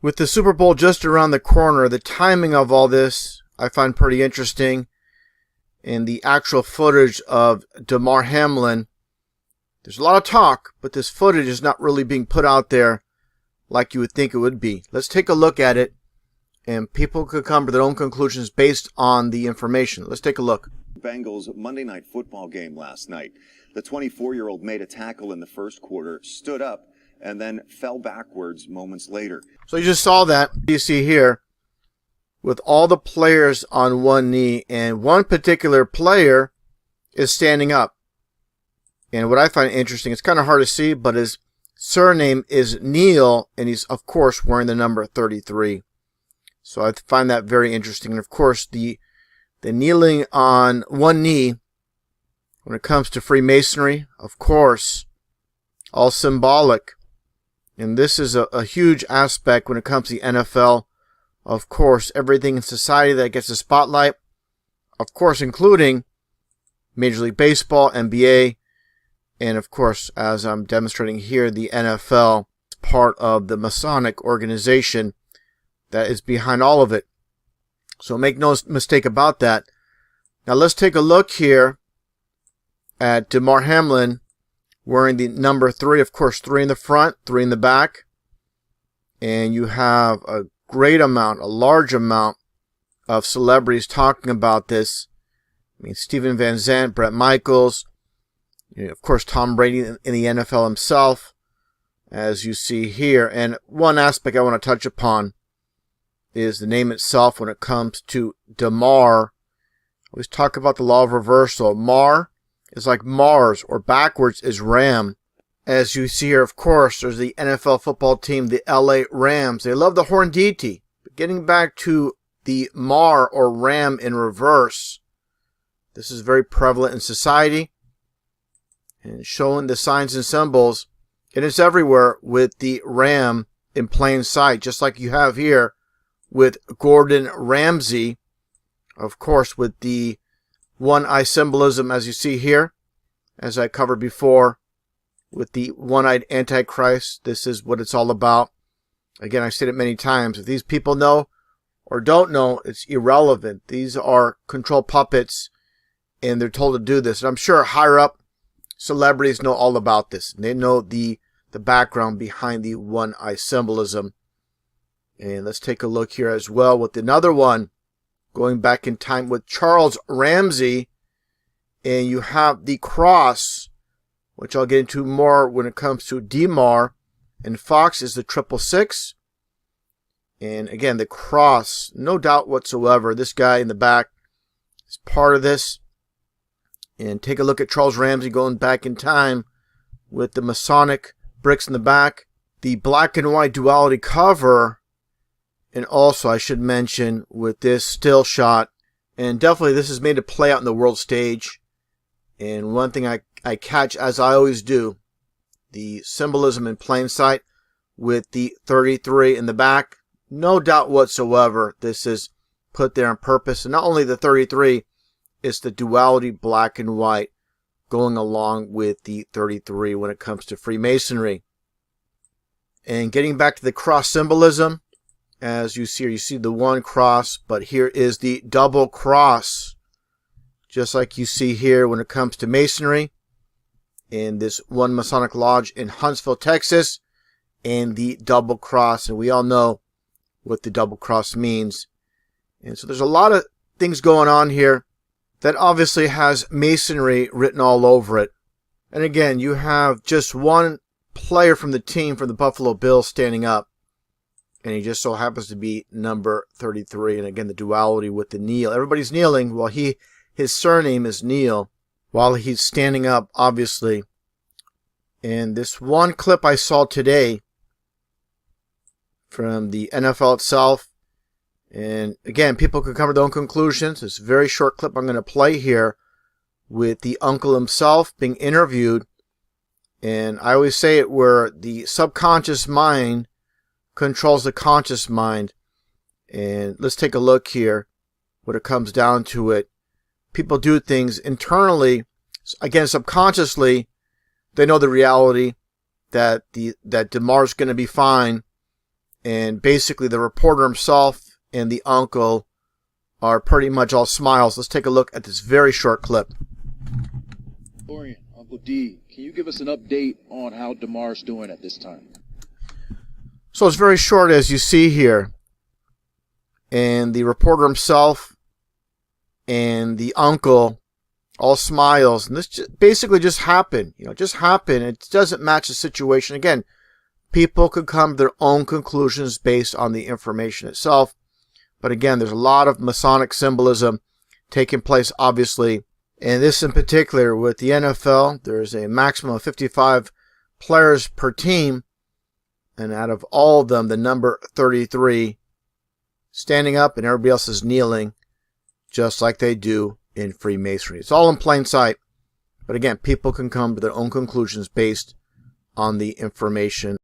With the Super Bowl just around the corner, the timing of all this I find pretty interesting. And the actual footage of Damar Hamlin, there's a lot of talk, but this footage is not really being put out there like you would think it would be. Let's take a look at it, and people could come to their own conclusions based on the information. Let's take a look. Bengals Monday Night Football game last night. The 24-year-old made a tackle in the first quarter, stood up, and then fell backwards moments later. So you just saw that. You see here with all the players on one knee, and one particular player is standing up. And what I find interesting, it's kind of hard to see, but his surname is Neal, and he's, of course, wearing the number 33. So I find that very interesting. And, of course, the kneeling on one knee when it comes to Freemasonry, of course, all symbolic. And this is a huge aspect when it comes to the NFL. Of course, everything in society that gets a spotlight, of course, including Major League Baseball, NBA, and of course, as I'm demonstrating here, the NFL is part of the Masonic organization that is behind all of it. So make no mistake about that. Now let's take a look here at Damar Hamlin wearing the number 3. Of course, 3 in the front, 3 in the back. And you have a large amount of celebrities talking about this. I mean, Steven Van Zandt, Brett Michaels, of course, Tom Brady in the NFL himself, as you see here. And one aspect I want to touch upon is the name itself when it comes to Damar. I always talk about the law of reversal. Mar is like Mars, or backwards is Ram. As you see here, of course, there's the NFL football team, the LA Rams. They love the horn deity. But getting back to the Mar or Ram in reverse, this is very prevalent in society. And showing the signs and symbols, and it's everywhere with the Ram in plain sight, just like you have here with Gordon Ramsay, of course, with the one-eye symbolism, as you see here, as I covered before, with the one-eyed Antichrist. This is what it's all about. Again, I've said it many times. If these people know or don't know, it's irrelevant. These are control puppets, and they're told to do this. And I'm sure higher up celebrities know all about this. They know the background behind the one-eye symbolism. And let's take a look here as well with another one, going back in time with Charles Ramsey. And you have the cross, which I'll get into more when it comes to Damar. And Fox is the 666. And again, the cross, no doubt whatsoever. This guy in the back is part of this. And take a look at Charles Ramsey going back in time with the Masonic bricks in the back. The black and white duality cover. And also, I should mention, with this still shot. And definitely this is made to play out in the world stage. And one thing I catch, as I always do, the symbolism in plain sight with the 33 in the back. No doubt whatsoever this is put there on purpose. And not only the 33, it's the duality black and white going along with the 33 when it comes to Freemasonry. And getting back to the cross symbolism, as you see the one cross, but here is the double cross. Just like you see here when it comes to Masonry, in this one Masonic Lodge in Huntsville, Texas, and the double cross. And we all know what the double cross means. And so there's a lot of things going on here that obviously has Masonry written all over it. And again, you have just one player from the team from the Buffalo Bills standing up. And he just so happens to be number 33. And again, the duality with the kneel. Everybody's kneeling while his surname is Neal, while he's standing up, obviously. And this one clip I saw today from the NFL itself, and again, people can come to their own conclusions. It's a very short clip I'm going to play here with the uncle himself being interviewed. And I always say it where the subconscious mind controls the conscious mind. And let's take a look here when it comes down to it. People do things internally, again, subconsciously. They know the reality that Damar's going to be fine. And basically the reporter himself and the uncle are pretty much all smiles. Let's take a look at this very short clip. Dorian, Uncle D, can you give us an update on how Damar's doing at this time? So it's very short, as you see here. And the reporter himself and the uncle all smiles. And this basically just happened. Just happened. It doesn't match the situation. Again, people could come to their own conclusions based on the information itself. But again, there's a lot of Masonic symbolism taking place, obviously. And this in particular, with the NFL, there's a maximum of 55 players per team. And out of all of them, the number 33 standing up and everybody else is kneeling, just like they do in Freemasonry. It's all in plain sight. But again, people can come to their own conclusions based on the information.